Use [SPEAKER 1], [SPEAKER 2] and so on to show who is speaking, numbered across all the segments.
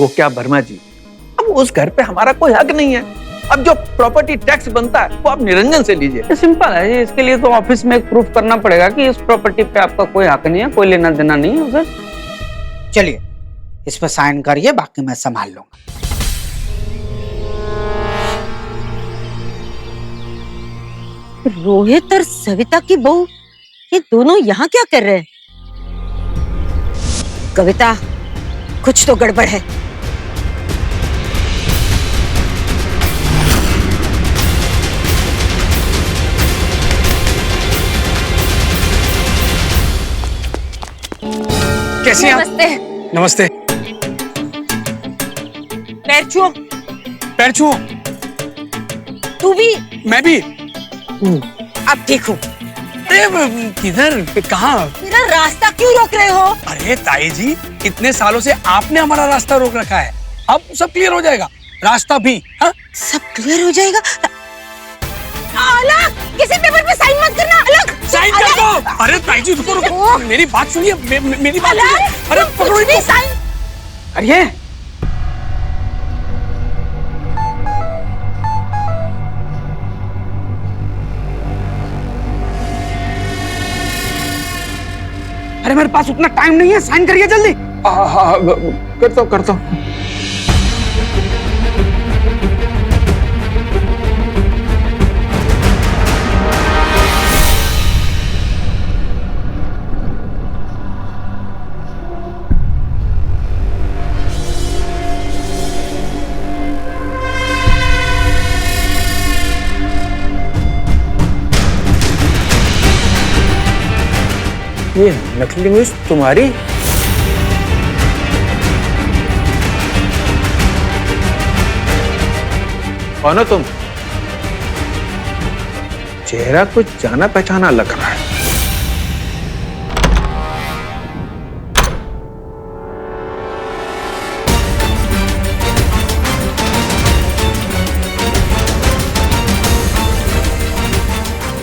[SPEAKER 1] वो क्या वर्मा जी, अब उस घर पे हमारा कोई हक नहीं है। अब जो प्रॉपर्टी टैक्स बनता है वो आप निरंजन से लीजिए।
[SPEAKER 2] सिंपल है जी, इसके लिए तो ऑफिस में एक प्रूफ करना पड़ेगा कि इस प्रॉपर्टी पे आपका कोई हक नहीं है, कोई लेना देना नहीं है उधर।
[SPEAKER 3] चलिए इस पर साइन करिए, बाकी मैं संभाल लूंगा।
[SPEAKER 4] रोहित और सविता की बहू, ये दोनों यहाँ क्या कर रहे हैं? कविता, कुछ तो गड़बड़ है।
[SPEAKER 5] कैसी हैं आप?
[SPEAKER 4] नमस्ते।
[SPEAKER 5] नमस्ते।
[SPEAKER 4] पैर छुओ।
[SPEAKER 5] पैर छुओ।
[SPEAKER 4] तू भी।
[SPEAKER 5] मैं भी।
[SPEAKER 4] अब ठीक हूँ।
[SPEAKER 5] अरे किधर, कहाँ?
[SPEAKER 4] मेरा रास्ता क्यों रोक रहे हो?
[SPEAKER 5] अरे ताई जी, इतने सालों से आपने हमारा रास्ता रोक रखा है, अब सब क्लियर हो जाएगा, रास्ता भी। हाँ,
[SPEAKER 4] सब क्लियर हो जाएगा। अलग, किसी पेपर पे साइन मत करना। अलग
[SPEAKER 5] साइन कर दो। अरे ताई जी रुको रुको, मेरी बात सुनिए, मेरी बात सुनिए। अरे पकड़ो इनको।
[SPEAKER 4] साइन।
[SPEAKER 2] अरे अरे मेरे पास उतना टाइम नहीं है, साइन करिए जल्दी।
[SPEAKER 1] हाँ, करता हूँ। ये नकली न्यूज तुम्हारी? कौन हो तुम? चेहरा कुछ जाना पहचाना लग रहा है।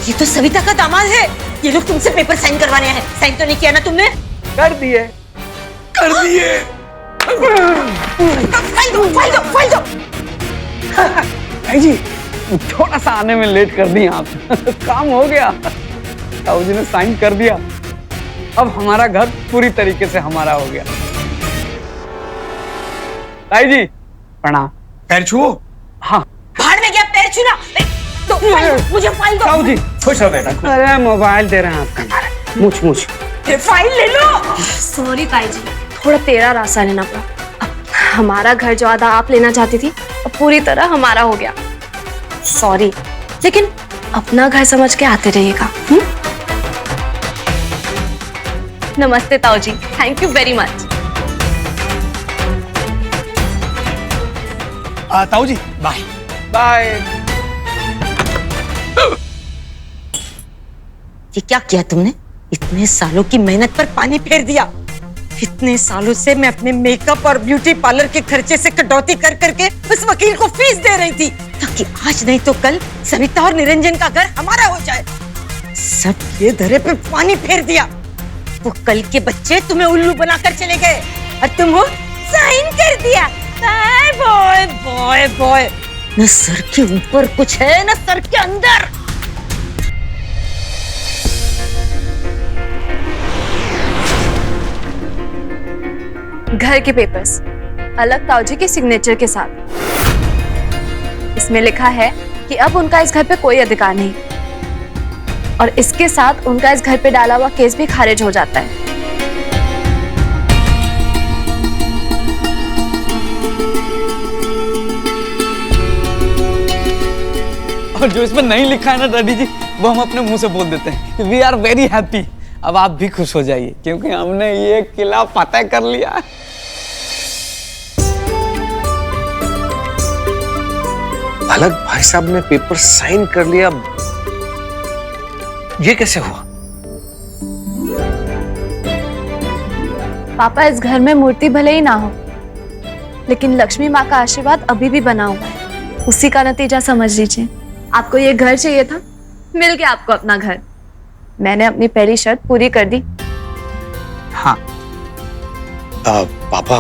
[SPEAKER 4] ये तो सविता का दामाद है। ये लोग तुमसे पेपर साइन करवाने हैं। साइन तो नहीं किया ना तुमने?
[SPEAKER 1] कर दिए।
[SPEAKER 4] फाइल दो, फाइल दो, फाइल दो।
[SPEAKER 2] भाई जी, थोड़ा सा आने में लेट कर दिए आप। काम हो गया, ताऊ जी ने साइन कर दिया। अब हमारा घर पूरी तरीके से हमारा हो गया। ताई जी प्रणाम।
[SPEAKER 5] पैर छुओ।
[SPEAKER 2] हाँ
[SPEAKER 4] भाड़ में गया पैर छूना। तो फाइल दो, मुझे फाइल दो।
[SPEAKER 2] ताऊ जी
[SPEAKER 5] खुश हो बेटा।
[SPEAKER 2] अरे मोबाइल दे रहे हैं आपका, मारे मुछ मुछ।
[SPEAKER 4] ये फाइल ले लो।
[SPEAKER 6] सॉरी ताई जी, थोड़ा तेरा रास्ता लेना पड़ा। अब हमारा घर जो आधा आप लेना चाहती थी, अब पूरी तरह हमारा हो गया। सॉरी, लेकिन अपना घर समझ के आते रहिएगा। नमस्ते ताऊ जी, थैंक यू वेरी मच।
[SPEAKER 5] ताऊ जी बाय।
[SPEAKER 1] बाय।
[SPEAKER 4] ये क्या किया तुमने? इतने सालों की मेहनत पर पानी फेर दिया। इतने सालों से मैं अपने मेकअप और ब्यूटी पार्लर के खर्चे से कटौती कर करके उस वकील को फीस दे रही थी, ताकि आज नहीं तो कल सविता और निरंजन का घर हमारा हो जाए। सब ये धरे पे पानी फेर दिया। वो कल के बच्चे तुम्हें उल्लू बनाकर चले गए और तुम हो साइन कर दिया। बॉय बॉय बॉय, न सर के ऊपर कुछ है न सर के अंदर।
[SPEAKER 6] घर के पेपर्स अलग ताऊ जी के सिग्नेचर के साथ। इसमें लिखा है कि अब उनका इस घर पे कोई अधिकार नहीं, और इसके साथ उनका इस घर पे डाला हुआ केस भी खारिज हो जाता है।
[SPEAKER 2] और जो इसमें नहीं लिखा है ना डैडी जी, वो हम अपने मुंह से बोल देते हैं। We are very happy. अब आप भी खुश हो जाइए, क्योंकि हमने ये किला फतेह कर लिया।
[SPEAKER 1] अलग भाई साहब ने पेपर साइन कर लिया, ये कैसे हुआ?
[SPEAKER 6] पापा, इस घर में मूर्ति भले ही ना हो, लेकिन लक्ष्मी माँ का आशीर्वाद अभी भी बना हुआ है। उसी का नतीजा समझ लीजिए। आपको ये घर चाहिए था, मिल गया आपको अपना घर। मैंने अपनी पहली शर्त पूरी कर दी।
[SPEAKER 2] हाँ
[SPEAKER 5] पापा,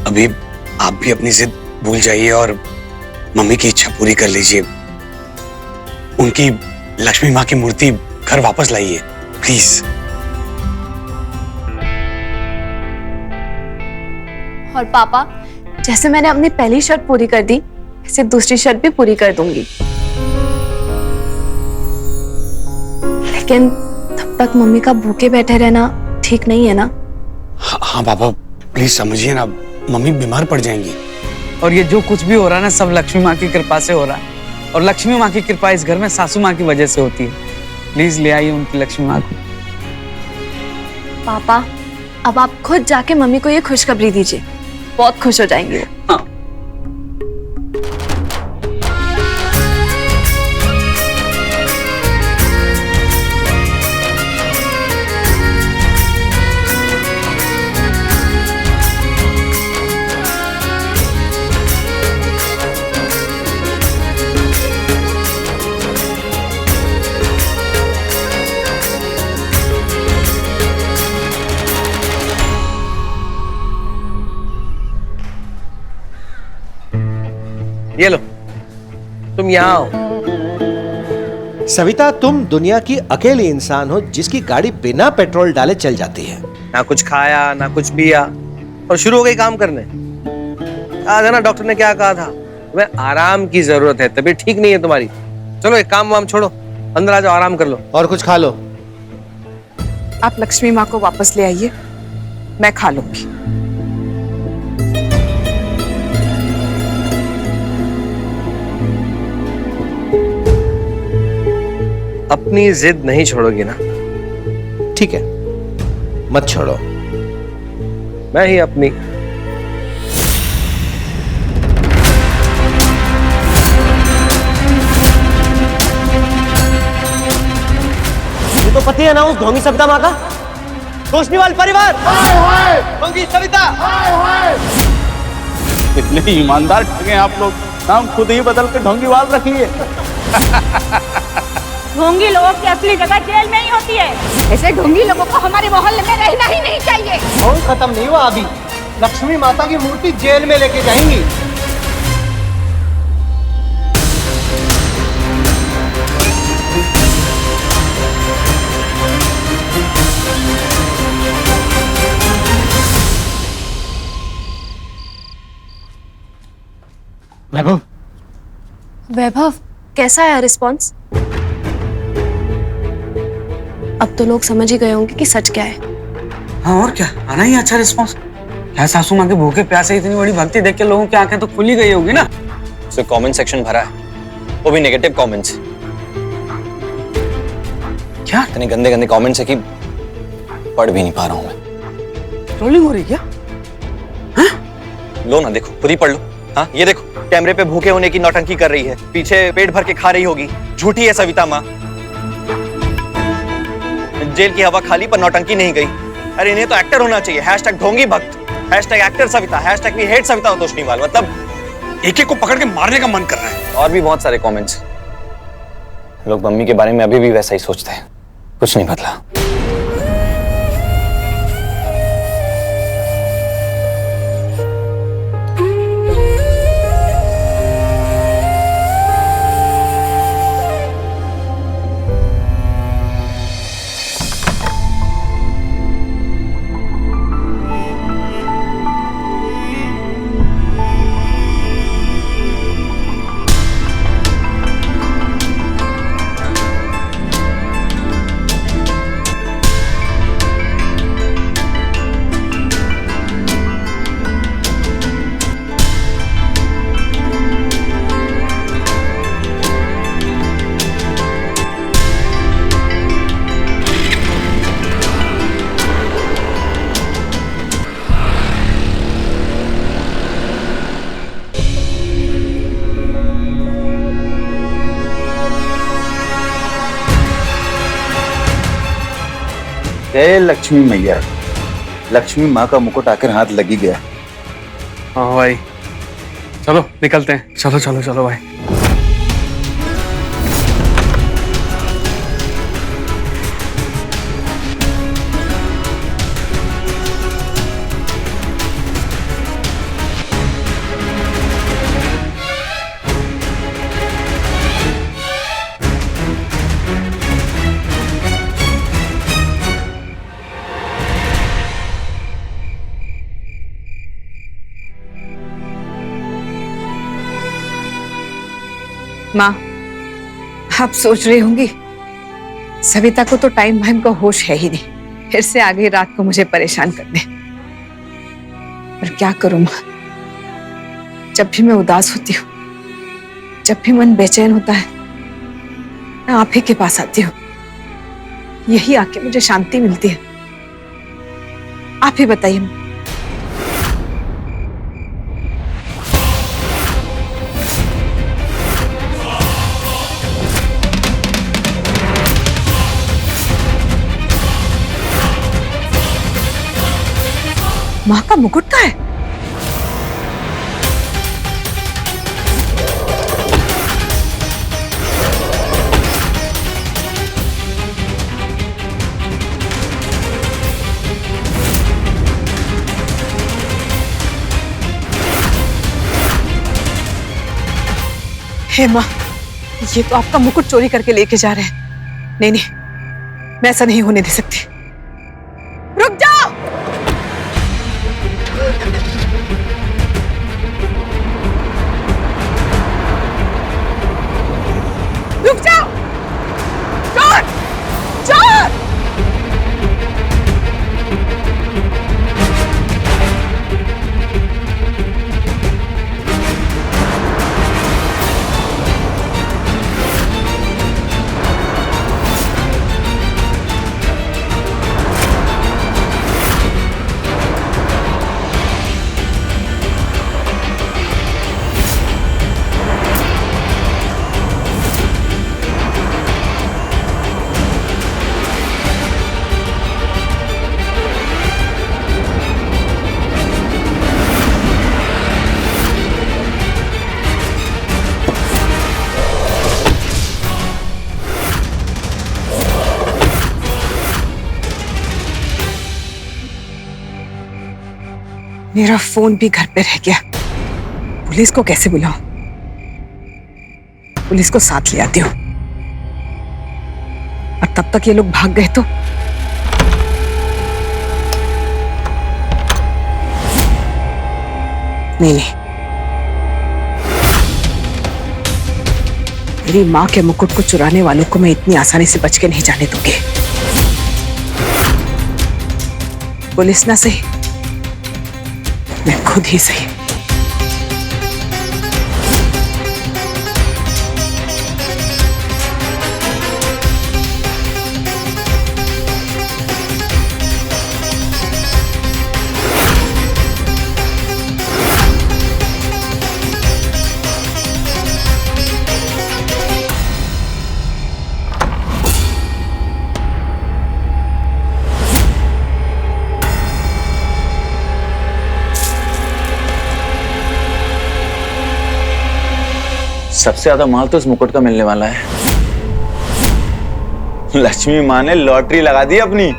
[SPEAKER 5] अभी आप भी अपनी जिद भूल जाइए और मम्मी की इच्छा पूरी कर लीजिए। उनकी लक्ष्मी माँ की मूर्ति घर वापस लाइए प्लीज।
[SPEAKER 6] और पापा, जैसे मैंने अपनी पहली शर्त पूरी कर दी, ऐसे दूसरी शर्त भी पूरी कर दूंगी। लेकिन तब तक मम्मी का भूखे बैठे रहना ठीक नहीं है ना?
[SPEAKER 5] हाँ पापा, प्लीज समझिए ना, मम्मी बीमार पड़ जाएंगी।
[SPEAKER 2] और ये जो कुछ भी हो रहा है ना, सब लक्ष्मी माँ की कृपा से हो रहा है। और लक्ष्मी माँ की कृपा इस घर में सासू माँ की वजह से होती है। प्लीज ले आइए उनकी लक्ष्मी माँ को।
[SPEAKER 6] पापा, अब आप खुद जाके मम्मी को ये खुशखबरी दीजिए, बहुत खुश हो जाएंगे वो।
[SPEAKER 2] हाँ।
[SPEAKER 1] ये लो, तुम यहाँ आओ।
[SPEAKER 7] सविता, तुम दुनिया की अकेली इंसान हो जिसकी गाड़ी बिना पेट्रोल डाले चल जाती है।
[SPEAKER 1] ना कुछ खाया ना कुछ पिया और शुरू हो गई काम करने। आज है ना, डॉक्टर ने क्या कहा था, तुम्हें आराम की जरूरत है, तबीयत ठीक नहीं है तुम्हारी। चलो एक काम वाम छोड़ो, अंदर आ जाओ, आराम कर लो
[SPEAKER 7] और कुछ खा लो।
[SPEAKER 8] आप लक्ष्मी माँ को वापस ले आइए, मैं खा लूंगी।
[SPEAKER 1] अपनी जिद नहीं छोड़ोगी ना?
[SPEAKER 7] ठीक है, मत छोड़ो।
[SPEAKER 1] मैं ही अपनी।
[SPEAKER 7] तो पति है ना उस ढोंगी सविता माँ का, रोशनीवाल परिवार। ढोंगी सविता।
[SPEAKER 9] इतने ईमानदार ठगे आप लोग, नाम खुद ही बदल के ढोंगीवाल रखिए।
[SPEAKER 10] ढोंगी लोगों की असली जगह जेल में ही होती है। ऐसे ढोंगी लोगों को हमारे मोहल्ले में रहना ही नहीं चाहिए।
[SPEAKER 7] ढोंग खत्म नहीं हुआ अभी, लक्ष्मी माता की मूर्ति जेल में लेके जाएंगी।
[SPEAKER 9] वैभव,
[SPEAKER 6] वैभव, कैसा है रिस्पॉन्स? अब तो लोग समझ ही गए होंगे कि सच क्या है।
[SPEAKER 2] हाँ और क्या, आना ही अच्छा रिस्पॉन्स। क्या सासू माँ के भूखे प्यासे इतनी बड़ी भक्ति देख के लोगों की आंखें तो खुली गई होगी ना।
[SPEAKER 11] तो कमेंट सेक्शन भरा है, वो भी नेगेटिव कमेंट्स।
[SPEAKER 2] क्या
[SPEAKER 11] इतने गंदे गंदे कमेंट्स है कि पढ़ भी नहीं पा रहा हूँ मैं।
[SPEAKER 2] ट्रोलिंग हो रही क्या?
[SPEAKER 11] लो ना, देखो, खुद ही पढ़ लो। हाँ, ये देखो, कैमरे पे भूखे होने की नौटंकी कर रही है, पीछे पेट भर के खा रही होगी, झूठी है सविता माँ। जेल की हवा खाली पर नौटंकी नहीं गई। अरे इन्हें तो एक्टर होना चाहिए। हैशटैग ढोंगी भक्त, hashtag actor Savita, hashtag we hate Savita Toshniwal. मतलब
[SPEAKER 5] एक एक को पकड़ के मारने का मन कर रहा है।
[SPEAKER 11] और भी बहुत सारे कमेंट्स। लोग मम्मी के बारे में अभी भी वैसा ही सोचते हैं, कुछ नहीं बदला।
[SPEAKER 9] जय लक्ष्मी मैया। लक्ष्मी माँ का मुकुट आकर हाथ लगी गया।
[SPEAKER 5] हाँ भाई, चलो निकलते हैं। चलो चलो चलो भाई।
[SPEAKER 8] माँ, आप सोच रही होंगी सविता को तो टाइम वाइम का होश है ही नहीं, फिर से आ गई रात को मुझे परेशान करने। पर क्या करूं माँ, जब भी मैं उदास होती हूँ, जब भी मन बेचैन होता है, मैं आप ही के पास आती हूँ। यही आके मुझे शांति मिलती है। आप ही बताइए। माँ का मुकुट कहाँ है? हे माँ, ये तो आपका मुकुट चोरी करके लेके जा रहे हैं। नहीं नहीं, मैं ऐसा नहीं होने दे सकती। रुक जाओ! रुक जाओ! चोर! चोर! मेरा फोन भी घर पे रह गया। पुलिस को कैसे बुलाऊं? पुलिस को साथ ले आती हूँ, और तब तक ये लोग भाग गए तो नहीं नहीं, मेरी माँ के मुकुट को चुराने वालों को मैं इतनी आसानी से बच के नहीं जाने दूंगी। पुलिस ना सही, मैं खुद ही सही।
[SPEAKER 9] सबसे ज्यादा माल तो इस मुकुट का मिलने वाला है। लक्ष्मी माँ ने लॉटरी लगा दी अपनी।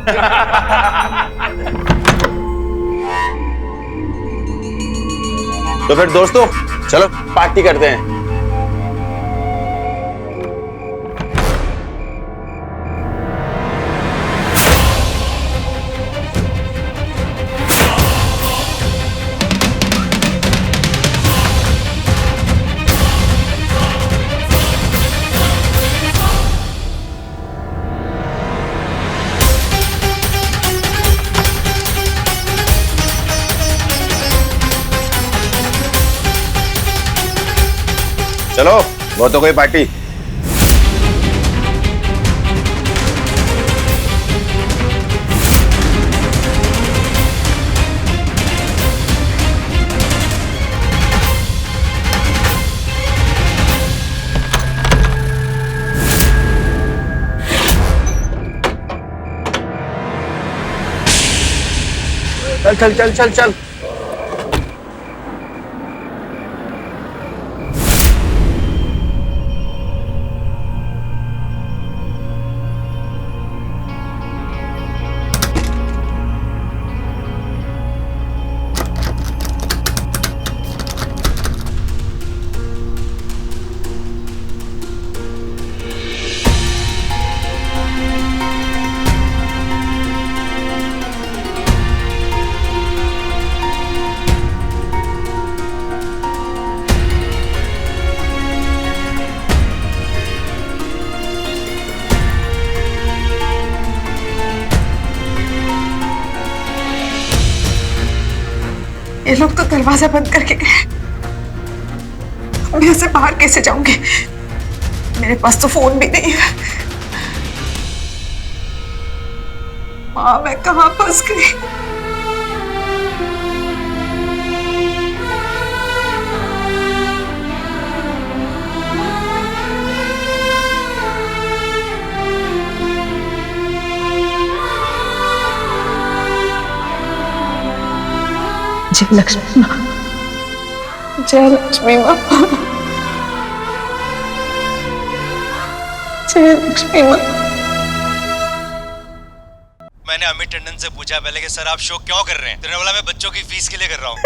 [SPEAKER 9] तो फिर दोस्तों, चलो पार्टी करते हैं। चलो, बहुत हो गई पार्टी।
[SPEAKER 1] चल चल चल चल चल।
[SPEAKER 8] ये लोग तो दरवाजा बंद करके गए। मैं यहाँ से बाहर कैसे जाऊंगी? मेरे पास तो फोन भी नहीं है। माँ, मैं कहाँ फंस गई? जय लक्ष्मी माँ, जय लक्ष्मी माँ, जय लक्ष्मी माँ।
[SPEAKER 7] मैंने अमित टंडन से पूछा पहले कि सर आप शो क्यों कर रहे हैं? तो बोला मैं बच्चों की फीस के लिए कर रहा हूँ।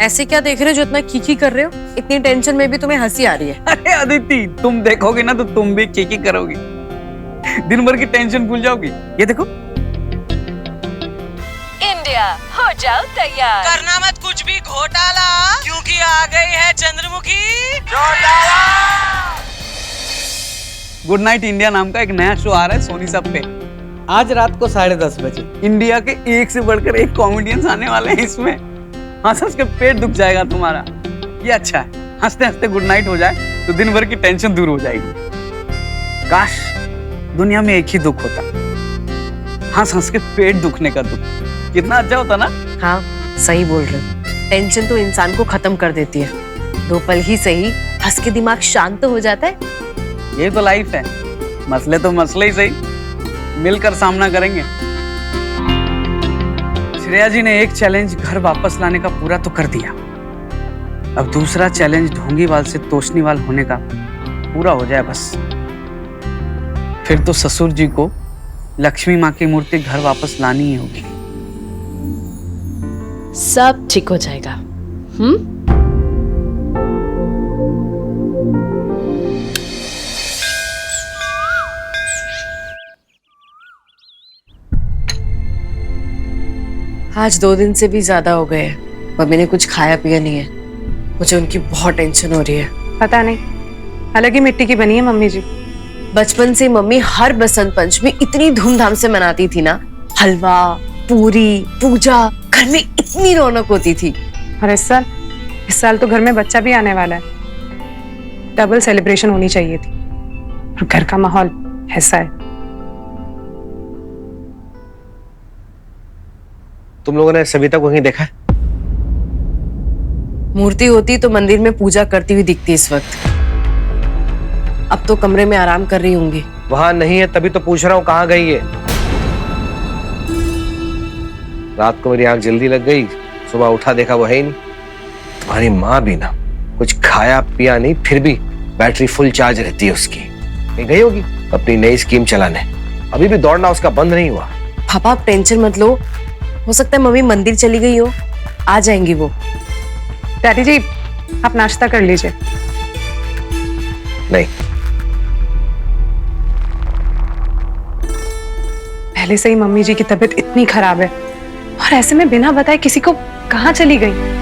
[SPEAKER 4] ऐसे क्या देख रहे हो जो इतना खीखी कर रहे हो? इतनी टेंशन में भी तुम्हें हंसी आ रही है।
[SPEAKER 2] अरे अदिति, तुम देखोगे ना तो तुम भी की करोगी, दिन भर की टेंशन भूल जाओगी। ये देखो,
[SPEAKER 10] इंडिया हो जाओ तैयार।
[SPEAKER 4] करना मत कुछ भी घोटाला, क्योंकि आ गई है चंद्रमुखी।
[SPEAKER 2] गुड नाइट इंडिया नाम का एक नया शो आ रहा है सोनी सब पे।
[SPEAKER 3] आज रात को 10:30 बजे।
[SPEAKER 2] इंडिया के एक से बढ़कर एक कॉमेडियंस आने वाले हैं इसमें। हंस के पेट दुख जाएगा तुम्हारा। ये अच्छा है, हंसते हंसते गुड नाइट हो जाए तो दिन भर की टेंशन दूर हो जाएगी। काश दुनिया में एक ही दुख होता, हंस हंस के पेट दुखने का दुख। कितना अच्छा होता ना।
[SPEAKER 4] हाँ, सही बोल रहे हो। टेंशन तो इंसान को खत्म कर देती है। 2 पल ही सही, हंस के दिमाग शांत तो हो जाता है।
[SPEAKER 2] ये तो लाइफ है, मसले तो मसले ही सही, मिलकर सामना करेंगे। श्रेया जी ने एक चैलेंज घर वापस लाने का पूरा तो कर दिया, अब दूसरा चैलेंज ढोंगीवाल से तोशनीवाल होने का पूरा हो जाए बस। फिर तो ससुर जी को लक्ष्मी माँ की मूर्ति घर वापस लानी ही होगी।
[SPEAKER 10] सब ठीक हो जाएगा।
[SPEAKER 4] आज 2 दिन से भी ज्यादा हो गए हैं, मम्मी ने कुछ खाया पिया नहीं है। मुझे उनकी बहुत टेंशन हो रही है।
[SPEAKER 8] पता नहीं, अलग ही मिट्टी की बनी है मम्मी जी।
[SPEAKER 4] बचपन से मम्मी हर बसंत पंचमी इतनी धूमधाम से मनाती थी ना, हलवा, पूरी, पूजा, घर में इतनी रौनक होती थी।
[SPEAKER 8] और इस साल तो घर में बच्चा भी आने वाला है, डबल सेलिब्रेशन होनी चाहिए थी। और घर का माहौल ऐसा है।
[SPEAKER 1] तुम लोगों ने सविता को कहीं देखा है?
[SPEAKER 4] मूर्ति होती तो मंदिर में पूजा करती हुई दिखती इस वक्त। अब तो कमरे में आराम कर रही होंगी।
[SPEAKER 1] वहां नहीं है तभी तो पूछ रहा हूँ कहाँ गई है। रात को मेरी आंख जल्दी लग गई, सुबह उठा देखा वो है ही नहीं। तुम्हारी माँ भी ना कुछ खाया पिया नहीं, फिर भी बैटरी फुल चार्ज रहती है उसकी। कहीं गई होगी अपनी नई स्कीम चलाने। अभी भी दौड़ना उसका बंद नहीं हुआ।
[SPEAKER 4] पापा आप टेंशन मत लो, हो सकता है मम्मी मंदिर चली गई हो, आ जाएंगी वो।
[SPEAKER 8] डैडी जी आप नाश्ता कर लीजिए।
[SPEAKER 1] नहीं,
[SPEAKER 8] पहले से ही मम्मी जी की तबीयत इतनी खराब है, और ऐसे में बिना बताए किसी को कहाँ चली गई।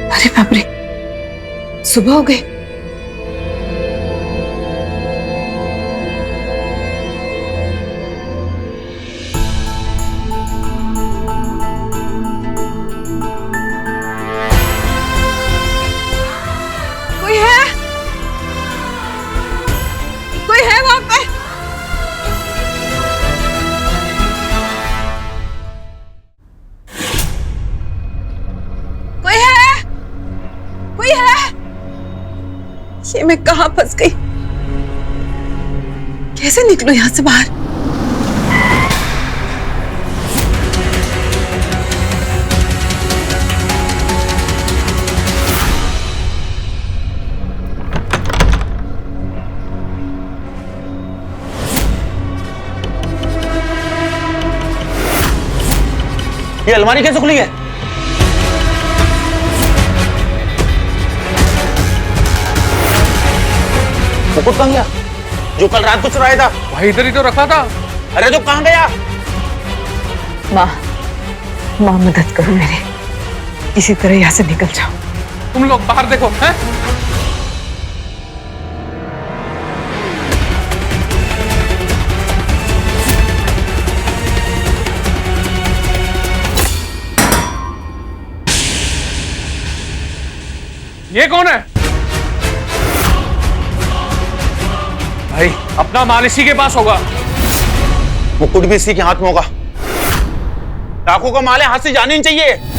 [SPEAKER 8] अरे बाप रे, सुबह हो गई।
[SPEAKER 10] कोई है? कोई है वहां पे? कोई है? कोई है? ये मैं कहां फंस गई? कैसे निकलूं यहां से बाहर?
[SPEAKER 7] ये अलमारी कैसे खुली है? मुकुट कहाँ गया?
[SPEAKER 9] जो कल रात को चुराया था।
[SPEAKER 1] भाई इधर ही तो रखा था।
[SPEAKER 9] अरे तो कहाँ गया?
[SPEAKER 8] माँ, माँ मदद करो मेरी, किसी तरह यहाँ से निकल जाओ।
[SPEAKER 1] तुम लोग बाहर देखो हैं? ये कौन है? भाई अपना माल इसी के पास होगा।
[SPEAKER 9] मुकुट भी इसी के हाथ में होगा। लाखों का माल है, हाथ से जाने नहीं चाहिए।